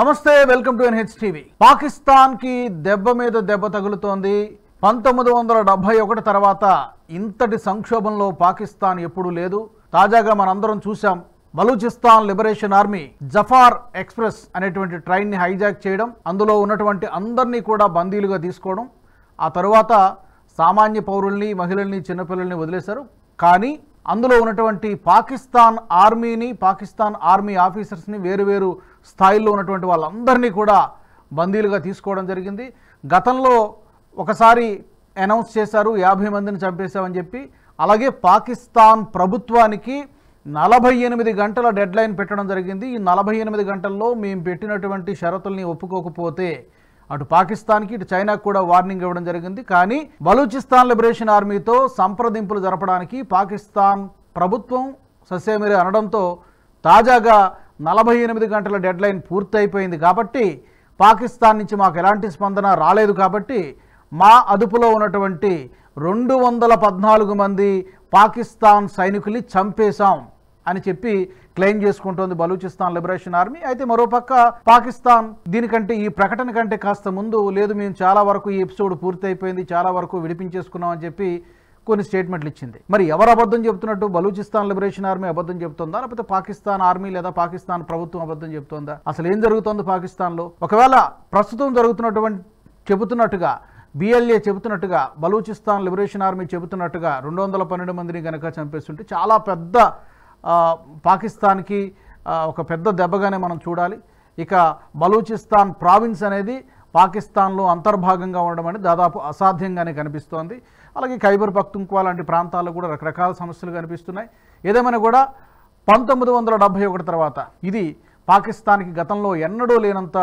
నమస్తే, welcome to NH TV. పాకిస్తాన్కి దెబ్బ మీద దెబ్బ తగులుతోంది. 1971 తర్వాత ఇంతటి సంక్షోభంలో పాకిస్తాన్ ఎప్పుడూ లేదు. తాజాగా మనందరం చూసాం, Balochistan liberation army Jafar express అనేటువంటి ట్రైన్ని హైజాక్ చేయడం, అందులో ఉన్నటువంటి అందరినీ కూడా బందీలుగా తీసుకోవడం, ఆ తరువాత సామాన్య పౌరుల్ని, మహిళల్ని, చిన్నపిల్లల్ని వదిలేశారు. కానీ అందులో ఉన్నటువంటి పాకిస్తాన్ ఆర్మీని, పాకిస్తాన్ ఆర్మీ ఆఫీసర్స్ని, వేరు స్థాయిల్లో ఉన్నటువంటి వాళ్ళందరినీ కూడా బందీలుగా తీసుకోవడం జరిగింది. గతంలో ఒకసారి అనౌన్స్ చేశారు 50 మందిని చంపేశామని చెప్పి. అలాగే పాకిస్తాన్ ప్రభుత్వానికి 48 గంటల డెడ్ లైన్ పెట్టడం జరిగింది. ఈ 48 గంటల్లో మేము పెట్టినటువంటి షరతుల్ని ఒప్పుకోకపోతే అటు పాకిస్తాన్కి, ఇటు చైనాకు కూడా వార్నింగ్ ఇవ్వడం జరిగింది. కానీ బలూచిస్తాన్ లిబరేషన్ ఆర్మీతో సంప్రదింపులు జరపడానికి పాకిస్తాన్ ప్రభుత్వం ససేమిరే అనడంతో తాజాగా 48 గంటల డెడ్ లైన్ పూర్తయిపోయింది. కాబట్టి పాకిస్తాన్ నుంచి మాకు ఎలాంటి స్పందన రాలేదు. కాబట్టి మా అదుపులో ఉన్నటువంటి 214 మంది పాకిస్తాన్ సైనికుల్ని చంపేశాం అని చెప్పి క్లెయిమ్ చేసుకుంటోంది బలూచిస్తాన్ లిబరేషన్ ఆర్మీ. అయితే మరోపక్క పాకిస్తాన్ దీనికంటే, ఈ ప్రకటన కంటే కాస్త ముందు, లేదు మేము చాలా వరకు ఈ ఎపిసోడ్ పూర్తయిపోయింది, చాలా వరకు విడిపించేసుకున్నాం అని చెప్పి కొన్ని స్టేట్మెంట్లు ఇచ్చింది. మరి ఎవరు అబద్ధం చెప్తున్నట్టు? బలూచిస్తాన్ లిబరేషన్ ఆర్మీ అబద్ధం చెప్తుందా, లేకపోతే పాకిస్తాన్ ఆర్మీ లేదా పాకిస్తాన్ ప్రభుత్వం అబద్ధం చెప్తుందా? అసలు ఏం జరుగుతోంది పాకిస్తాన్లో? ఒకవేళ ప్రస్తుతం చెబుతున్నట్టుగా BLA చెబుతున్నట్టుగా, బలూచిస్తాన్ లిబరేషన్ ఆర్మీ చెబుతున్నట్టుగా 212 మందిని కనుక చంపేస్తుంటే చాలా పెద్ద పాకిస్తాన్కి ఒక పెద్ద దెబ్బగానే మనం చూడాలి. ఇక బలూచిస్తాన్ ప్రావిన్స్ అనేది పాకిస్తాన్లో అంతర్భాగంగా ఉండడం అనేది దాదాపు అసాధ్యంగానే కనిపిస్తోంది. అలాగే ఖైబర్ పఖ్తుంఖ్వా లాంటి ప్రాంతాల్లో కూడా రకరకాల సమస్యలు కనిపిస్తున్నాయి. ఏదేమైనా కూడా 1971 తర్వాత ఇది పాకిస్తాన్కి గతంలో ఎన్నడూ లేనంత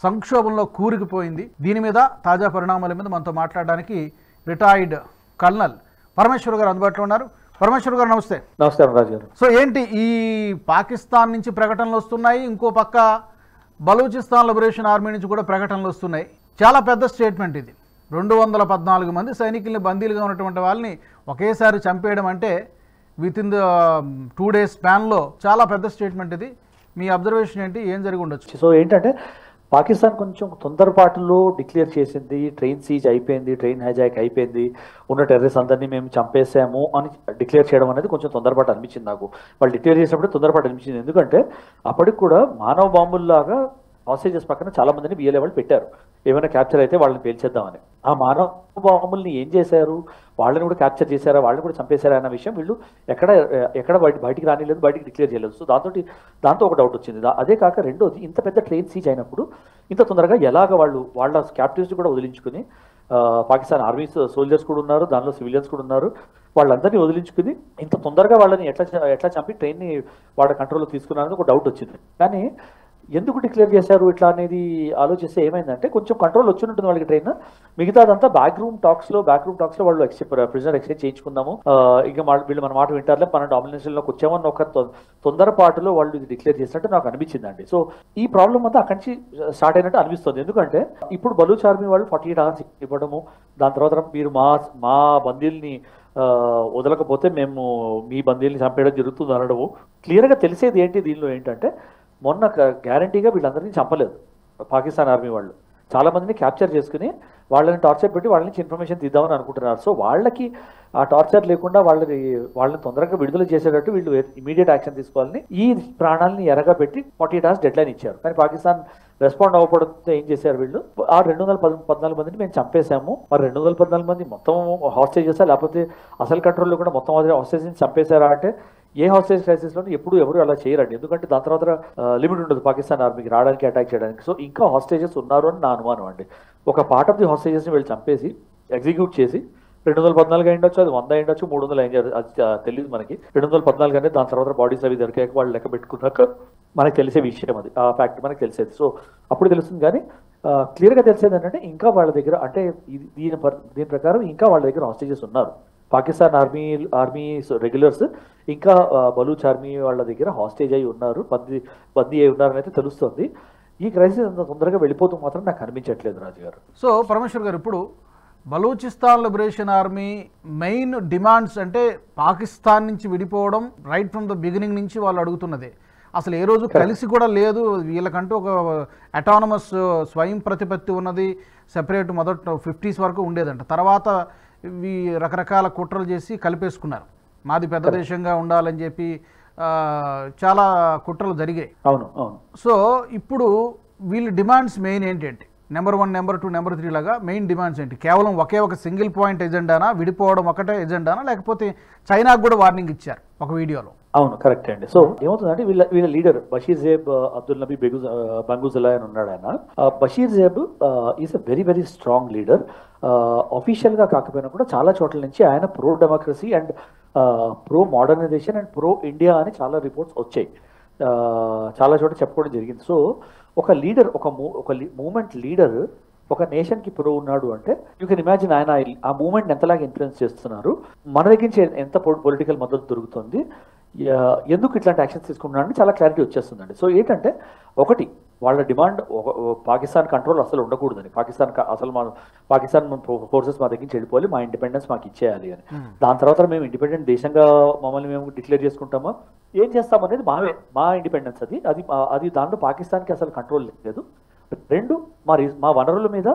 సంక్షోభంలో కూరుకుపోయింది. దీని మీద తాజా పరిణామాల మీద మనతో మాట్లాడడానికి రిటైర్డ్ కల్నల్ పరమేశ్వర్ గారు అందుబాటులో ఉన్నారు. పరమేశ్వర్ గారు నమస్తే. నమస్కారం రాజు గారు. సో ఏంటి, ఈ పాకిస్తాన్ నుంచి ప్రకటనలు వస్తున్నాయి, ఇంకో పక్క బలూచిస్తాన్ లిబరేషన్ ఆర్మీ నుంచి కూడా ప్రకటనలు వస్తున్నాయి. చాలా పెద్ద స్టేట్మెంట్ ఇది. 214 మంది సైనికుల్ని బందీలుగా ఉన్నటువంటి వాళ్ళని ఒకేసారి చంపేయడం అంటే విత్ ఇన్ ద 2 days స్పాన్లో చాలా పెద్ద స్టేట్మెంట్ ఇది. మీ అబ్జర్వేషన్ ఏంటి? ఏం జరిగి ఉండొచ్చు? సో ఏంటంటే పాకిస్తాన్ కొంచెం తొందరపాటులో డిక్లేర్ చేసింది, ట్రైన్ సీజ్ అయిపోయింది, ట్రైన్ హైజాక్ అయిపోయింది, ఉన్న టెర్రరిస్ట్ అందరినీ మేము చంపేసాము అని డిక్లేర్ చేయడం అనేది కొంచెం తొందరపాటు అనిపించింది నాకు. వాళ్ళు డిక్లేర్ చేసినప్పుడు తొందరపాటు అనిపించింది. ఎందుకంటే అప్పటికి కూడా మానవ బాంబుల్లాగా హాస్టేజెస్ పక్కన చాలా మందిని BLA వాళ్ళు పెట్టారు, ఏమైనా క్యాప్చర్ అయితే వాళ్ళని పేల్చేద్దామని. ఆ మానవ బాంబుల్ని ఏం చేశారు, వాళ్ళని కూడా క్యాప్చర్ చేశారా, వాళ్ళని కూడా చంపేశారా అన్న విషయం వీళ్ళు ఎక్కడ బయటికి రానిలేదు, బయటికి డిక్లేర్ చేయలేదు. సో దాంతో ఒక డౌట్ వచ్చింది. అదే కాక రెండోది, ఇంత పెద్ద ట్రైన్ సీజ్ అయినప్పుడు ఇంత తొందరగా ఎలాగ వాళ్ళ క్యాప్టివ్స్ కూడా వదిలించుకుని, పాకిస్తాన్ ఆర్మీ సోల్జర్స్ కూడా ఉన్నారు, దానిలో సివిలియన్స్ కూడా ఉన్నారు, వాళ్ళందరినీ వదిలించుకుని ఇంత తొందరగా వాళ్ళని ఎట్లా చంపి ట్రైన్ని వాళ్ళ కంట్రోల్లో తీసుకున్నారని ఒక డౌట్ వచ్చింది. కానీ ఎందుకు డిక్లేర్ చేశారు ఇట్లా అనేది ఆలోచిస్తే ఏమైందంటే, కొంచెం కంట్రోల్ వచ్చి ఉంటుంది వాళ్ళకి ట్రైన్. మిగతాదంతా బ్యాక్ రూమ్ టాక్స్ లో వాళ్ళు ప్రిజనర్ ఎక్స్చేంజ్ చేయించుకుందాము, ఇంకా వీళ్ళు మన మాట వింటారులే, మన డామినేషన్లోకి వచ్చామని ఒక తొందరపాటులో వాళ్ళు ఇది డిక్లేర్ చేసినట్టు నాకు అనిపించిందండి. సో ఈ ప్రాబ్లం అంతా అక్కడి నుంచి స్టార్ట్ అయినట్టు అనిపిస్తుంది. ఎందుకంటే ఇప్పుడు బలూచ్ ఆర్మీ వాళ్ళు 48 hours ఇవ్వడము, దాని తర్వాత మీరు మా బందీల్ని వదలకపోతే మేము మీ బందీల్ని చంపేయడం జరుగుతుంది అనడము. క్లియర్గా తెలిసేది ఏంటి దీనిలో ఏంటంటే, మొన్న గ్యారంటీగా వీళ్ళందరినీ చంపలేదు పాకిస్తాన్ ఆర్మీ వాళ్ళు. చాలా మందిని క్యాప్చర్ చేసుకుని వాళ్ళని టార్చర్ పెట్టి వాళ్ళ నుంచి ఇన్ఫర్మేషన్ తీద్దామని అనుకుంటున్నారు. సో వాళ్ళకి ఆ టార్చర్ లేకుండా వాళ్ళని తొందరగా విడుదల చేసేటట్టు వీళ్ళు ఇమీడియట్ యాక్షన్ తీసుకోవాలని ఈ ప్రాణాలని ఎరగా పెట్టి 48 hours డెడ్ లైన్ ఇచ్చారు. కానీ పాకిస్తాన్ రెస్పాండ్ అవ్వడంతో ఏం చేశారు వీళ్ళు, ఆ 214 మందిని మేము చంపేశాము, మరి 214 మంది మొత్తం హాస్టేజెసా, లేకపోతే అసలు కంట్రోల్లో కూడా మొత్తం హాస్టేజెస్ చంపేశారా అంటే, ఏ హాస్టేజ్ క్రైసిస్లో ఎవరు అలా చేయరండి. ఎందుకంటే దాని తర్వాత లిమిట్ ఉండదు పాకిస్తాన్ ఆర్మీకి రావడానికి, అటాక్ చేయడానికి. సో ఇంకా హాస్టేజెస్ ఉన్నారు అని నా అనుమానం అండి. ఒక పార్ట్ ఆఫ్ ది హాస్టేజెస్ని వీళ్ళు చంపేసి ఎగ్జిక్యూట్ చేసి 214 అయ్యిండొచ్చు, అది 100 అయ్యిండొచ్చు, 300 అయ్యింది, అది తెలియదు మనకి. 214 అనేది దాని తర్వాత బాడీస్ అవి దొరికాక వాళ్ళు లెక్క పెట్టుకున్నాక మనకు తెలిసే విషయం, అది ఆ ఫ్యాక్ట్ మనకు తెలిసేది. సో అప్పుడు తెలుస్తుంది. కానీ క్లియర్గా తెలిసేది ఏంటంటే, ఇంకా వాళ్ళ దగ్గర అంటే దీని ప్రకారం ఇంకా వాళ్ళ దగ్గర హాస్టేజెస్ ఉన్నారు. పాకిస్తాన్ ఆర్మీ రెగ్యులర్స్ ఇంకా బలూచ్ ఆర్మీ వాళ్ళ దగ్గర హాస్టేజ్ అయి ఉన్నారు, బందీ అయి ఉన్నారని అయితే తెలుస్తుంది. ఈ క్రైసిస్ అంత తొందరగా వెళ్ళిపోతూ మాత్రం నాకు అనిపించట్లేదు రాజు గారు. సో పరమేశ్వర్ గారు, ఇప్పుడు Balochistan liberation army main demands అంటే పాకిస్తాన్ నుంచి విడిపోవడం రైట్ ఫ్రమ్ ద బిగినింగ్ నుంచి వాళ్ళు అడుగుతున్నదే. అసలు ఏ రోజు కలిసి కూడా లేదు. వీళ్ళకంటూ ఒక అటానమస్ స్వయం ప్రతిపత్తి ఉన్నది, సెపరేట్ మొదట 50s వరకు ఉండేదంట. తర్వాత ఇవి రకరకాల కుట్రలు చేసి కలిపేసుకున్నారు. మాది పెద్ద దేశంగా ఉండాలని చెప్పి చాలా కుట్రలు జరిగాయి. అవును అవును. సో ఇప్పుడు వీళ్ళ డిమాండ్స్ మెయిన్ ఏంటంటే నెంబర్ 1, నెంబర్ 2, నెంబర్ 3 లాగా మెయిన్ డిమాండ్స్ ఏంటి? కేవలం ఒకే ఒక సింగిల్ పాయింట్ ఎజెండానా, విడిపోవడం ఒకటే ఎజెండానా, లేకపోతే చైనాకు కూడా వార్నింగ్ ఇచ్చారు ఒక వీడియోలో? అవును కరెక్ట్ అండి. సో ఏమవుతుందంటే వీళ్ళ లీడర్ బషీర్ జేబ్ అబ్దుల్ నబీ బంగుజులా అని ఉన్నాడు ఆయన. Bashir Zeb is a very very strong leader. Official గా కాకపోయినా కూడా చాలా చోట్ల నుంచి ఆయన pro democracy and pro modernization and pro India అని చాలా రిపోర్ట్స్ వచ్చాయి, చాలా చోట చెప్పుకోవడం జరిగింది. సో ఒక లీడర్, ఒక మూమెంట్ లీడర్ ఒక నేషన్ కి ప్రో ఉన్నాడు అంటే యూ కెన్ ఇమాజిన్ ఆయన ఆ మూమెంట్ ఎంతలాగా ఇన్ఫ్లుయెన్స్ చేస్తున్నారు, మన దగ్గర నుంచి ఎంత పొలిటికల్ మద్దతు దొరుకుతుంది, ఎందుకు ఇట్లాంటి యాక్షన్స్ తీసుకుంటున్నారని చాలా క్లారిటీ వచ్చేస్తుందండి. సో ఏంటంటే ఒకటి వాళ్ళ డిమాండ్ పాకిస్తాన్ కంట్రోల్ అసలు ఉండకూడదని, పాకిస్తాన్ ఫోర్సెస్ మా దగ్గర నుంచి వెళ్ళిపోవాలి, మా ఇండిపెండెన్స్ మాకు ఇచ్చేయాలి అని. దాని తర్వాత మేము ఇండిపెండెంట్ దేశంగా మమ్మల్ని మేము డిక్లేర్ చేసుకుంటామా, ఏం చేస్తామనేది మా ఇండిపెండెన్స్, అది దాంట్లో పాకిస్తాన్కి అసలు కంట్రోల్ లేదు. 2 మా వనరుల మీద,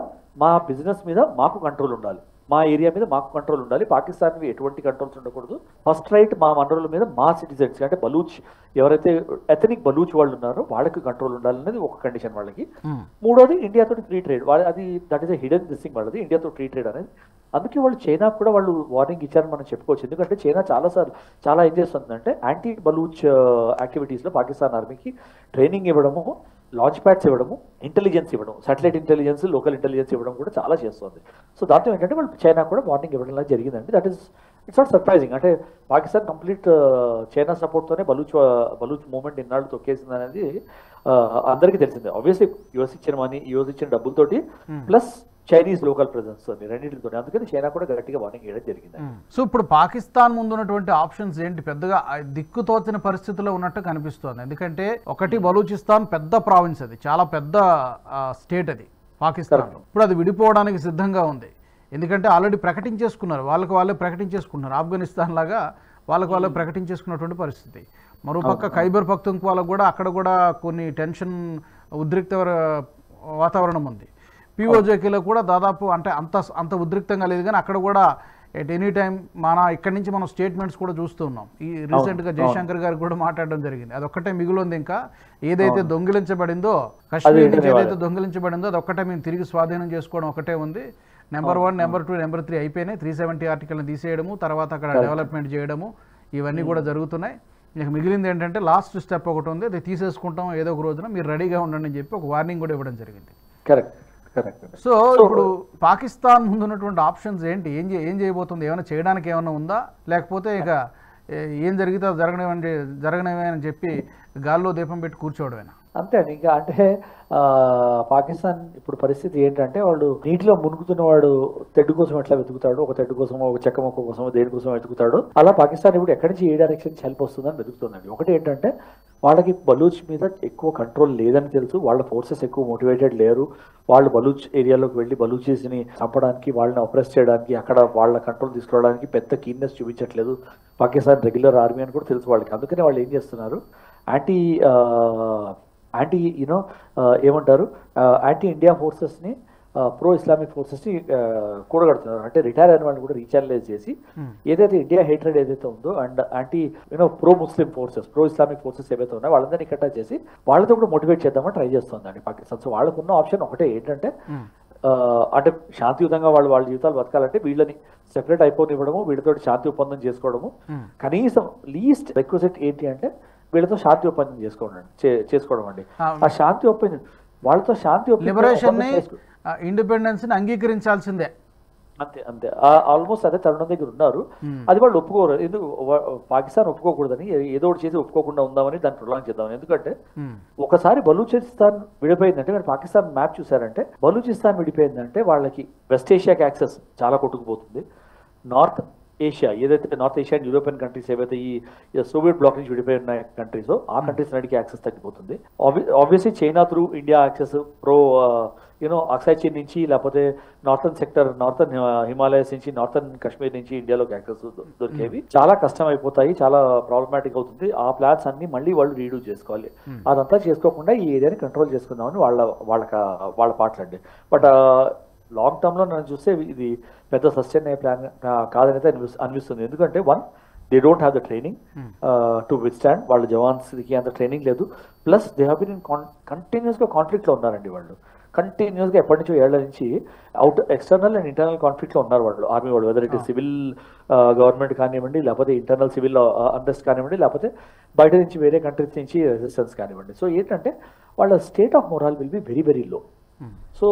మా బిజినెస్ మీద మాకు కంట్రోల్ ఉండాలి, మా ఏరియా మీద మాకు కంట్రోల్ ఉండాలి, పాకిస్తాన్కి ఎటువంటి కంట్రోల్స్ ఉండకూడదు. ఫస్ట్ రైట్ మా వనరుల మీద మా సిటిజన్స్ అంటే బలూచ్ ఎవరైతే ఎథనిక్ బలూచ్ వాళ్ళు ఉన్నారో వాళ్ళకి కంట్రోల్ ఉండాలనేది ఒక కండిషన్ వాళ్ళకి. 3వది ఇండియాతో ఫ్రీ ట్రేడ్, అది that is a hidden thing వాళ్ళది, ఇండియాతో ఫ్రీ ట్రేడ్ అనేది. అందుకే వాళ్ళు చైనా కూడా వాళ్ళు వార్నింగ్ ఇచ్చారని మనం చెప్పుకోవచ్చు. ఎందుకంటే చైనా చాలా ఏం చేస్తుందంటే యాంటీ బలూచ్ యాక్టివిటీస్లో పాకిస్తాన్ ఆర్మీకి ట్రైనింగ్ ఇవ్వడము, లాంచ్ ప్యాడ్స్ ఇవ్వడము, ఇంటెలిజెన్స్ ఇవ్వడం, సాటిలైట్ ఇంటెలిజెన్స్, లోకల్ ఇంటెలిజెన్స్ ఇవ్వడం కూడా చాలా చేస్తుంది. సో దాంతో ఏంటంటే వాళ్ళు చైనా కూడా వార్నింగ్ ఇవ్వడం జరిగిందండి. It's not surprising. అంటే పాకిస్తాన్ కంప్లీట్ చైనా సపోర్ట్తోనే బలూచ్ మూవ్మెంట్ ఇన్నాళ్ళు తొక్కేసింది అనేది అందరికీ తెలిసిందే. ఆబ్వియస్లీ యూఎస్ ఇచ్చిన డబ్బులతోటి ప్లస్ చైనీస్ లోకల్ ప్రెజెన్స్ రెండింటితో, అందుకని చైనా కూడా గట్టిగా వార్నింగ్ ఇవ్వడం జరిగింది. సో ఇప్పుడు పాకిస్తాన్ ముందు ఉన్నటువంటి ఆప్షన్స్ ఏంటి? పెద్దగా దిక్కుతోచిన పరిస్థితిలో ఉన్నట్టు కనిపిస్తోంది. ఎందుకంటే ఒకటి బలూచిస్తాన్ పెద్ద ప్రావిన్స్, అది చాలా పెద్ద స్టేట్ అది పాకిస్తాన్. ఇప్పుడు అది విడిపోవడానికి సిద్ధంగా ఉంది. ఎందుకంటే ఆల్రెడీ ప్రకటించేసుకున్నారు, వాళ్ళే ప్రకటించేసుకున్నారు. ఆఫ్ఘనిస్తాన్ లాగా వాళ్ళే ప్రకటించేసుకున్నటువంటి పరిస్థితి. మరోపక్క ఖైబర్ పఖ్తూన్ఖ్వాలకు కూడా అక్కడ కూడా కొన్ని టెన్షన్, ఉద్రిక్త వాతావరణం ఉంది. పిఓజేకేలో కూడా దాదాపు అంటే అంత ఉద్రిక్తంగా లేదు, కానీ అక్కడ కూడా ఎట్ ఎనీ టైం ఇక్కడి నుంచి మనం స్టేట్మెంట్స్ కూడా చూస్తూ ఉన్నాం. ఈ రీసెంట్గా జయశంకర్ గారు కూడా మాట్లాడడం జరిగింది. అదొక్కటే మిగులుంది. ఇంకా ఏదైతే దొంగిలించబడిందో, కశ్మీర్ నుంచి ఏదైతే దొంగిలించబడిందో అదొక్కటే మేము తిరిగి స్వాధీనం చేసుకోవడం ఒకటే ఉంది. నెంబర్ 1, నెంబర్ 2, నెంబర్ 3 అయిపోయినాయి. 370 ఆర్టికల్ని తీసేయడము, తర్వాత అక్కడ డెవలప్మెంట్ చేయడము, ఇవన్నీ కూడా జరుగుతున్నాయి. ఇక మిగిలింది ఏంటంటే లాస్ట్ స్టెప్ ఒకటి ఉంది, అది తీసేసుకుంటాం ఏదో ఒక రోజున, మీరు రెడీగా ఉండండి అని చెప్పి ఒక వార్నింగ్ కూడా ఇవ్వడం జరిగింది. కరెక్ట్. సో ఇప్పుడు పాకిస్తాన్ ముందు ఉన్నటువంటి ఆప్షన్స్ ఏంటి? ఏం చేయబోతుంది? ఏమైనా చేయడానికి ఏమైనా ఉందా, లేకపోతే ఇక ఏం జరిగితే జరగనివే అని చెప్పి గాల్లో దీపం పెట్టి కూర్చోవడమేనా? అంతే అండి. ఇంకా అంటే పాకిస్తాన్ ఇప్పుడు పరిస్థితి ఏంటంటే వాళ్ళు నీటిలో మునుగుతున్నవాడు తెడ్డు కోసం ఎట్లా వెతుకుతాడు, ఒక తెడ్డు కోసమో ఒక చెక్క మొక్క కోసమో దేనికోసం వెతుకుతాడు, అలా పాకిస్తాన్ ఇప్పుడు ఎక్కడి నుంచి ఏ డైరెక్షన్ హెల్ప్ వస్తుందని వెతుకుతుందండి. ఒకటి ఏంటంటే వాళ్ళకి బలూచ్ మీద ఎక్కువ కంట్రోల్ లేదని తెలుసు, వాళ్ళ ఫోర్సెస్ ఎక్కువ మోటివేటెడ్ లేరు, వాళ్ళు బలూచ్ ఏరియాలోకి వెళ్ళి బలూచీస్ని చంపడానికి, వాళ్ళని అప్రెస్ చేయడానికి, అక్కడ వాళ్ళ కంట్రోల్ తీసుకోవడానికి పెద్ద కీన్నెస్ చూపించట్లేదు పాకిస్తాన్ రెగ్యులర్ ఆర్మీ అని కూడా తెలుసు వాళ్ళకి. అందుకనే వాళ్ళు ఏం చేస్తున్నారు, యాంటీ ఏమంటారు యాంటీ ఇండియా ఫోర్సెస్ని, ప్రో ఇస్లామిక్ ఫోర్సెస్ని కూడగడుతున్నారు. అంటే రిటైర్ అయిన వాళ్ళని కూడా రీఛానలైజ్ చేసి ఏదైతే ఇండియా హేట్రెడ్ ఏదైతే ఉందో and pro Muslim forces, pro Islamic forces ఏవైతే ఉన్నాయో వాళ్ళందరినీ ఇక్కడా చేసి వాళ్ళతో కూడా మోటివేట్ చేద్దామని ట్రై చేస్తుందండి పాకిస్తాన్. సో వాళ్ళకున్న ఆప్షన్ ఒకటే ఏంటంటే అంటే శాంతియుతంగా వాళ్ళ జీవితాలు బతకాలంటే వీళ్ళని సెపరేట్ అయిపోనివ్వడము, వీళ్ళతో శాంతి ఒప్పందం చేసుకోవడము, కనీసం లీస్ట్ రిక్వెస్ట్ ఏంటి అంటే వీళ్ళతో శాంతి ఒప్పందం చేసుకోవడం అండి. ఆ శాంతి ఒప్పందం వాళ్ళతో ఇండిపెండెన్స్ అంగీకరించాల్సిందే. అంతే ఆల్మోస్ట్ అదే తరుణం దగ్గర ఉన్నారు. అది వాళ్ళు ఒప్పుకోరు. ఎందుకు పాకిస్తాన్ ఒప్పుకోకూడదని, ఏదో ఒకటి చేసి ఒప్పుకోకుండా ఉందామని దాన్ని ప్రొలాంగ్ చేద్దామని. ఎందుకంటే ఒకసారి బలూచిస్తాన్ విడిపోయిందంటే, మీరు పాకిస్తాన్ మ్యాప్ చూసారంటే బలూచిస్తాన్ విడిపోయిందంటే వాళ్ళకి వెస్ట్ ఏషియాకి యాక్సెస్ చాలా కొట్టుకుపోతుంది. నార్త్ ఏషియా ఏదైతే north Asia and European countries ఏవైతే ఈ సోవియట్ బ్లాక్ నుంచి విడిపోయిన కంట్రీస్, ఆ కంట్రీస్ నడికి యాక్సెస్ తగ్గిపోతుంది. Obviously China through India access, pro యూనో అక్సాయ్ చీన్ నుంచి లేకపోతే నార్థన్ సెక్టర్, నార్థన్ హిమాలయస్ నుంచి, నార్థన్ కాశ్మీర్ నుంచి ఇండియాలో క్యాక్టస్ దొరికేవి చాలా కష్టం అయిపోతాయి, చాలా ప్రాబ్లమాటిక్ అవుతుంది. ఆ ప్లాన్స్ అన్ని మళ్ళీ వాళ్ళు రీడూ చేసుకోవాలి. అదంతా చేసుకోకుండా ఈ ఏరియాని కంట్రోల్ చేసుకుందామని వాళ్ళ పాటలండి. బట్ లాంగ్ టర్మ్లో నన్ను చూస్తే ఇది పెద్ద సస్టైన్ అయ్యే ప్లాన్ కాదనైతే అనిపిస్తుంది. ఎందుకంటే they don't have the training to withstand. వాళ్ళ జవాన్స్కి అంత ట్రైనింగ్ లేదు. ప్లస్ దే హ్యావ్ బీన్ కంటిన్యూస్గా కాన్ఫ్లిక్ట్లో ఉన్నారండి. వాళ్ళు కంటిన్యూస్గా ఎప్పటి నుంచో ఏళ్ల నుంచి ఎక్స్టర్నల్ అండ్ ఇంటర్నల్ కాన్ఫ్లిక్ట్లో ఉన్నారు వాళ్ళు, ఆర్మీ వాళ్ళు. Whether it is civil government కానివ్వండి, లేకపోతే ఇంటర్నల్ సివిల్ అన్రెస్ట్ కానివ్వండి, లేకపోతే బయట నుంచి వేరే కంట్రీస్ నుంచి రెసిస్టెన్స్ కానివ్వండి. సో ఏంటంటే వాళ్ళ state of మొరాల్ will be very very low. So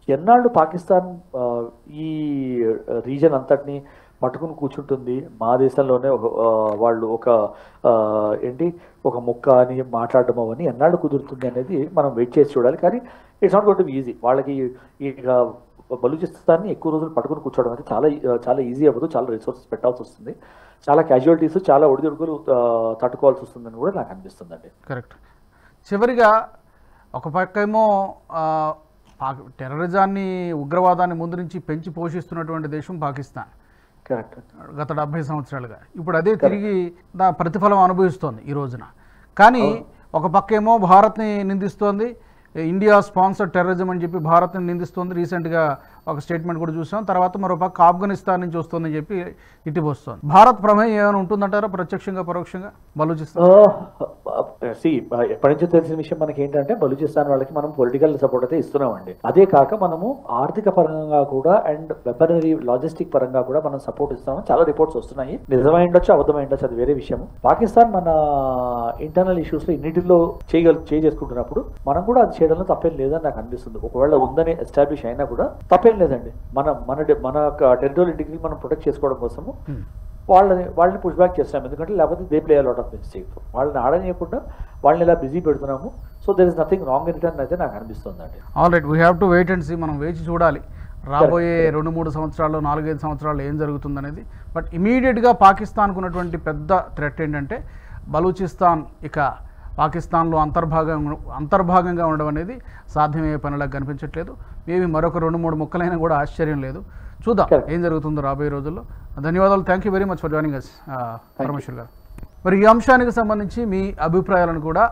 ఎన్నాళ్ళు పాకిస్తాన్ ఈ రీజన్ అంతటిని పట్టుకుని కూర్చుంటుంది, మా దేశంలోనే వాళ్ళు ఒక ముక్క అని మాట్లాడడం అవన్నీ ఎన్నాళ్ళు కుదురుతుంది అనేది మనం వెయిట్ చేసి చూడాలి. కానీ it's not going to be easy. వాళ్ళకి ఇక బలూచిస్తాన్ని ఎక్కువ రోజులు పట్టుకుని కూర్చోవడం అయితే చాలా ఈజీ అవ్వదు. చాలా రిసోర్సెస్ పెట్టాల్సి వస్తుంది, చాలా క్యాజువాలిటీస్, చాలా ఒడిదుడుకులు తట్టుకోవాల్సి వస్తుందని కూడా నాకు అనిపిస్తుందండి. కరెక్ట్. చివరిగా ఒక పక్కేమో టెర్రరిజాన్ని, ఉగ్రవాదాన్ని ముందు నుంచి పెంచి పోషిస్తున్నటువంటి దేశం పాకిస్తాన్ గత 70 సంవత్సరాలుగా. ఇప్పుడు అదే తిరిగి ప్రతిఫలం అనుభవిస్తోంది ఈ రోజున. కానీ ఒక పక్కేమో భారత్ని నిందిస్తోంది, ఇండియా స్పాన్సర్ టెర్రరిజం అని చెప్పి భారత్ని నిందిస్తోంది. రీసెంట్గా ఒక స్టేట్మెంట్ కూడా చూసాం. తర్వాత మరో పక్క ఆఫ్ఘనిస్తాన్ నుంచి వస్తుందని చెప్పి ఇట్టిపోస్తోంది. భారత్ ప్రమేయం ఏమైనా ఉంటుందంటారా ప్రత్యక్షంగా పరోక్షంగా బలూచిస్తాన్? ఎప్పటి నుంచో తెలిసిన విషయం మనకి ఏంటంటే బలూచిస్తాన్ వాళ్ళకి మనం పొలిటికల్ సపోర్ట్ అయితే ఇస్తున్నామండి. అదే కాక మనము ఆర్థిక పరంగా కూడా అండ్ వెపనరీ లాజిస్టిక్ పరంగా కూడా మనం సపోర్ట్ ఇస్తున్నాం. చాలా రిపోర్ట్స్ వస్తున్నాయి. నిజమై ఉండొచ్చు, అబద్ధమై ఉండొచ్చు, అది వేరే విషయం. పాకిస్తాన్ మన ఇంటర్నల్ ఇష్యూస్ లో ఇన్నిటిలో చేసుకుంటున్నప్పుడు మనం కూడా అది చేయడంలో తప్పేం లేదని నాకు అనిపిస్తుంది. ఒకవేళ ఉందని ఎస్టాబ్లిష్ అయినా కూడా తప్పేం లేదండి. మన టెరిటోరియల్ ఇంటిగ్రిటీ మనం ప్రొటెక్ట్ చేసుకోవడం కోసము వాళ్ళని పుష్ బ్యాక్ చేస్తున్నాం. ఎందుకంటే లేకపోతే they play lot of mistake. వాళ్ళని ఆడనీయకుండా వాళ్ళని ఇలా బిజీ పెడుతున్నాము. So there is nothing wrong in return అయితే నాకు అనిపిస్తుంది అండి. All right, we have to wait and see. మనం వేచి చూడాలి రాబోయే 2-3 సంవత్సరాలు, 4-5 సంవత్సరాలు ఏం జరుగుతుందనేది. బట్ ఇమీడియట్గా పాకిస్తాన్కు ఉన్నటువంటి పెద్ద థ్రెట్ ఏంటంటే బలూచిస్తాన్ ఇక పాకిస్తాన్లో అంతర్భాగంగా ఉండడం అనేది సాధ్యమయ్యే పనిలాగా కనిపించట్లేదు. మేబీ మరొక 2-3 ముక్కలైనా కూడా ఆశ్చర్యం లేదు. చూద్దాం ఏం జరుగుతుందో రాబోయే రోజుల్లో. ధన్యవాదాలు. Thank you very much for joining us Parameshwar garu. మరి ఈ అంశానికి సంబంధించి మీ అభిప్రాయాలను కూడా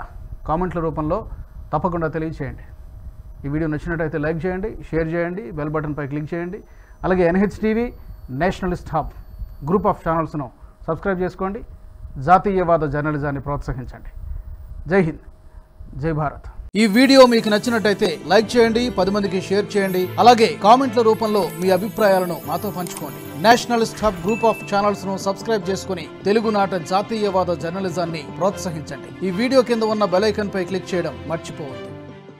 కామెంట్ల రూపంలో తప్పకుండా తెలియచేయండి. ఈ వీడియో నచ్చినట్టయితే లైక్ చేయండి, షేర్ చేయండి, బెల్ బటన్పై క్లిక్ చేయండి. అలాగే NHTV nationalist hub group of ఛానల్స్ను సబ్స్క్రైబ్ చేసుకోండి. జాతీయవాద జర్నలిజాన్ని ప్రోత్సహించండి. జై హింద్, జై భారత్. ఈ వీడియో మీకు నచ్చినట్టయితే లైక్ చేయండి, 10 మందికి షేర్ చేయండి. అలాగే కామెంట్ల రూపంలో మీ అభిప్రాయాలను మాతో పంచుకోండి. Nationalist hub group of channels ను సబ్స్క్రైబ్ చేసుకుని తెలుగునాట జాతీయవాద జర్నలిజాన్ని ప్రోత్సహించండి. ఈ వీడియో కింద ఉన్న బెల్ ఐకాన్ పై క్లిక్ చేయడం మర్చిపోవద్దు.